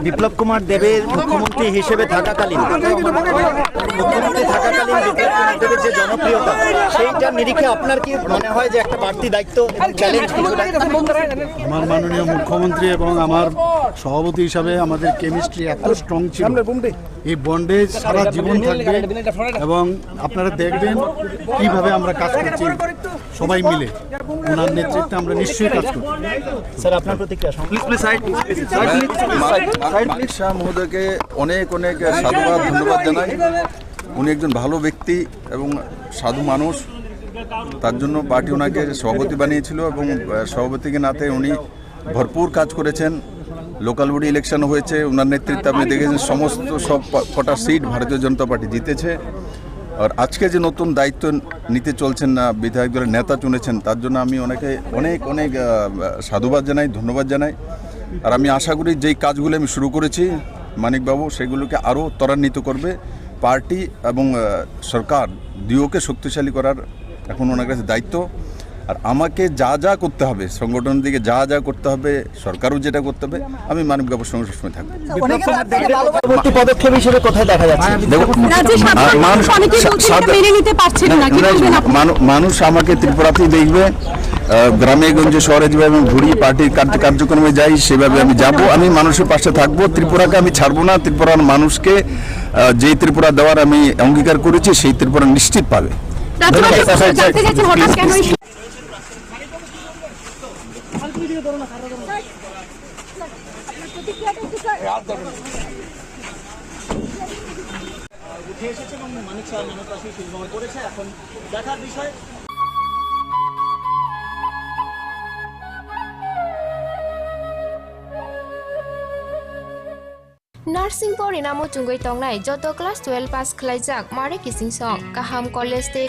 বিপ্লব কুমার দেবের মুখ্যমন্ত্রী হিসেবে থাকাকালীন বিপ্লব কুমার দেবের যে জনপ্রিয়তা সেইটার নিরিখে আপনার কি মনে হয় যে একটা বাড়তি দায়িত্ব চ্যালেঞ্জ? আমার মাননীয় মুখ্যমন্ত্রী এবং আমার সভাপতি হিসাবে আমাদের কেমিস্ট্রি এত স্ট্রং ছিল, এই বন্ডেজ সারা জীবন থাকবে এবং আপনারা দেখবেন কিভাবে আমরা কাজ করছি সবাই মিলে। ওনার নেতৃত্বে আমরা নিশ্চয়ই কাজ করব। স্যার আপনার প্রতিক্রিয়া। অমিত শাহ মহোদয়কে অনেক অনেক সাধুবাদ ধন্যবাদ জানাই। উনি একজন ভালো ব্যক্তি এবং সাধু মানুষ, তার জন্য পার্টি ওনাকে সভাপতি বানিয়েছিল এবং সভাপতিকে নাতে উনি ভরপুর কাজ করেছেন। লোকাল বডি ইলেকশন হয়েছে, ওনার নেতৃত্বে আপনি দেখেছেন সমস্ত সব কটা সিট ভারতীয় জনতা পার্টি জিতেছে। আর আজকে যে নতুন দায়িত্ব নিতে চলছেন না, বিধায়ক দলের নেতা চুনেছেন, তার জন্য আমি ওনাকে অনেক অনেক সাধুবাদ জানাই, ধন্যবাদ জানাই। আর আমি আশা করি যেই কাজগুলো আমি শুরু করেছি মানিকবাবু সেগুলোকে আরও ত্বরান্বিত করবে। পার্টি এবং সরকার দুয়োকে শক্তিশালী করার এখন ওনার কাছে দায়িত্ব। আর আমাকে যা যা করতে হবে, সংগঠনের দিকে যা যা করতে হবে, সরকারও যেটা করতে হবে, আমি মানিকবাবুর সঙ্গে সবসময় থাকবো। পদক্ষেপ হিসেবে কোথায় দেখা যাচ্ছে? মানুষ আমাকে ত্রিপুরাতেই দেখবে, গ্রামে গঞ্জে শহরে যেভাবে আমি ঘুরি, পার্টির কার্যক্রমে যাই সেভাবে আমি যাব। আমি মানুষের পাশে থাকবো, ত্রিপুরাকে আমি ছাড়বো না। ত্রিপুরার মানুষকে যেই ত্রিপুরা দেওয়ার আমি অঙ্গীকার করেছি সেই ত্রিপুরা নিশ্চিত পাবে। উঠে এসেছে এবং মানিক শাহ মানবরাশি সুবিধা করেছে। এখন দেখার বিষয় Nursing por inamo chungoi tongnai joto class 12 pass khlaijak mare kising song kaham college